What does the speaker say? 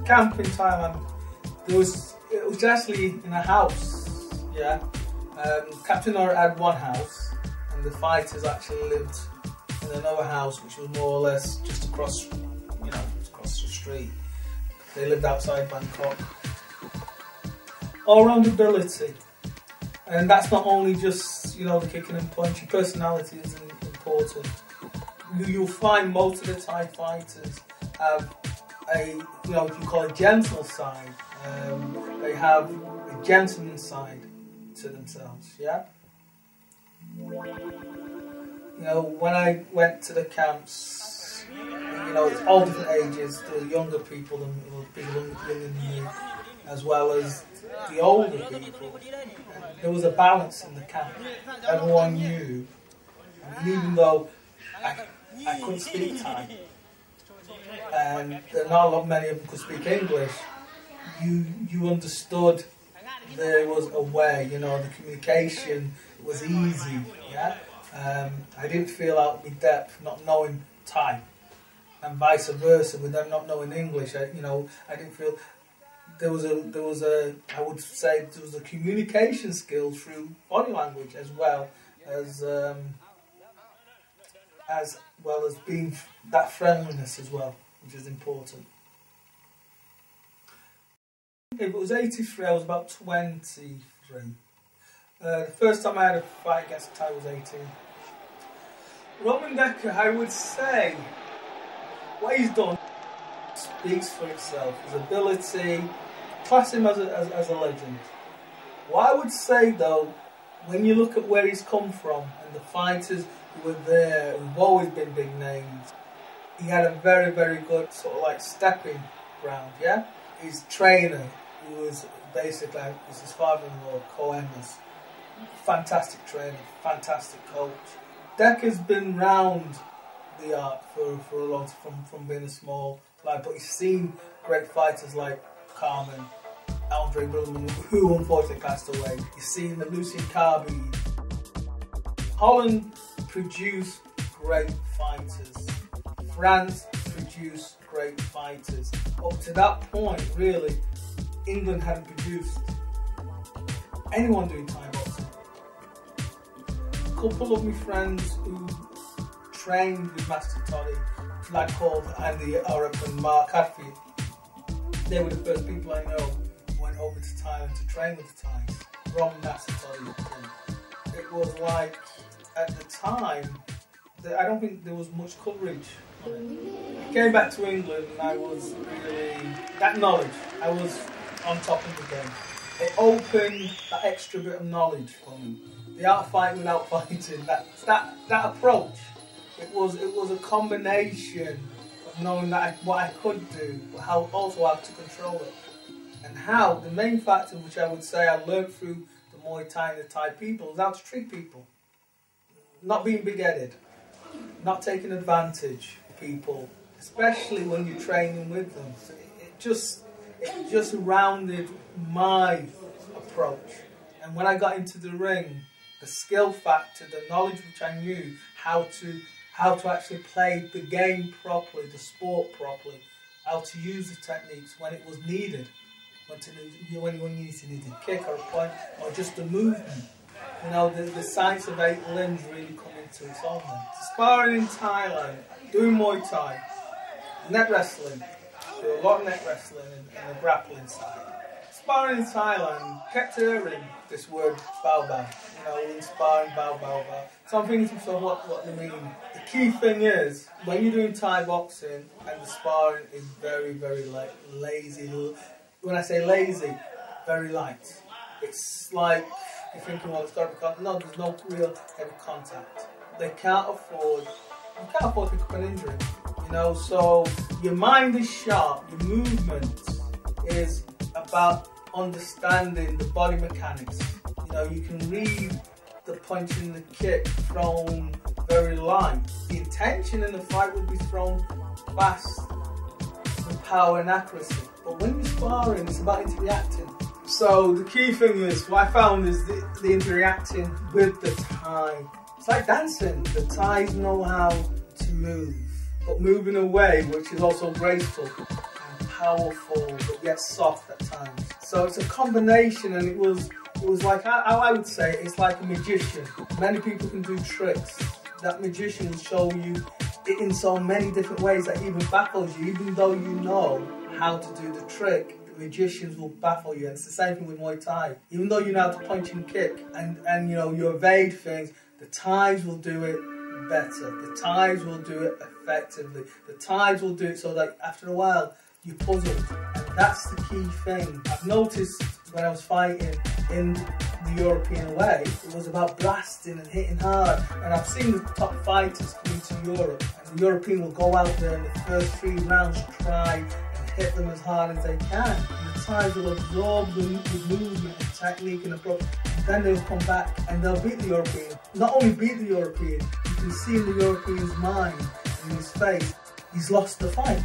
camp in Thailand, it was actually in a house, yeah. Captain Nora had one house, and the fighters actually lived in another house, which was more or less just across, across the street. They lived outside Bangkok. All round ability, and that's not only just the kicking and punching. Personality is important. You'll find most of the Thai fighters have a what you call a gentle side. They have a gentleman side to themselves. Yeah. When I went to the camps, it's all different ages. There were younger people than people younger than me, as well as the older people. There was a balance in the camp. Everyone knew, and even though I couldn't speak Thai, and not many of them could speak English, you understood there was a way. The communication was easy. Yeah. I didn't feel out of my depth not knowing Thai, and vice versa with them not knowing English. I didn't feel there was a I would say there was a communication skill through body language as well as being that friendliness as well, which is important. If it was 83, I was about 23. The first time I had a fight against a Thai was 18. Ramon Dekkers, I would say, what he's done speaks for itself. His ability, class him as a legend. What I would say though, when you look at where he's come from and the fighters who were there, who've always been big names, he had a very, very good sort of like stepping ground, yeah? His trainer, who was basically his father-in-law, Coor Hemmers. Fantastic trainer, fantastic coach. Dekkers been round the art for a long time, from being a small lad, but he's seen great fighters like Carmen, Andre Brilliman, who unfortunately passed away. He's seen the Lucien Carby. Holland produced great fighters. France produced great fighters. Up to that point, really, England hadn't produced anyone doing Thai boxing. A couple of my friends who trained with Master Toddy, like called Andy Arup and Mark Hadfield, they were the first people I know who went over to Thailand to train with the Thais from Master Toddy. It was like, at the time, I don't think there was much coverage on it. I came back to England and I was really, that knowledge, I was on top of the game. It opened that extra bit of knowledge for me. The art of fighting without fighting, that approach. It was a combination of knowing that what I could do, but also how to control it. And how, the main factor which I would say I learned through the Muay Thai and the Thai people is how to treat people. Not being big-headed, not taking advantage of people, especially when you're training with them. So it just rounded my approach. And when I got into the ring, the skill factor, the knowledge which I knew how to actually play the game properly, the sport properly, how to use the techniques when it was needed, when you need a kick or a point or just a movement. The science of 8 limbs really come into its own then. Sparring in Thailand, doing Muay Thai, net wrestling, do a lot of net wrestling and the grappling side. Sparring in Thailand, kept hearing this word bao bao, in sparring bao bao bao. So I'm thinking to myself, what they mean. The key thing is, when you're doing Thai boxing and the sparring is very, very lazy. When I say lazy, very light. It's like, you're thinking, well, it's got to be contact. No, there's no real heavy contact. You can't afford to pick up an injury. So your mind is sharp, your movement is about understanding the body mechanics. You can read the punch and the kick thrown very light. The intention in the fight would be thrown fast with power and accuracy. But when you're sparring, it's about interacting. So the key thing is, what I found is the interacting with the Thai. It's like dancing. The Thais know how to move, but moving away, which is also graceful and powerful but yet soft at times. So it's a combination, and it was like, how I would say it, it's like a magician. Many people can do tricks. That magician will show you it in so many different ways that even baffles you. Even though you know how to do the trick, the magicians will baffle you. And it's the same thing with Muay Thai. Even though you know how to punch and kick and you know, you evade things, the Thais will do it better. The Thais will do it effectively. The Thais will do it so that after a while you're puzzled. And that's the key thing. I've noticed when I was fighting in the European way, it was about blasting and hitting hard. And I've seen the top fighters coming to Europe, and the European will go out there in the first 3 rounds, try and hit them as hard as they can. And the Thais will absorb the movement and technique and approach. And then they'll come back and they'll beat the European. Not only beat the European, you can see in the European's mind, in his face, he's lost the fight.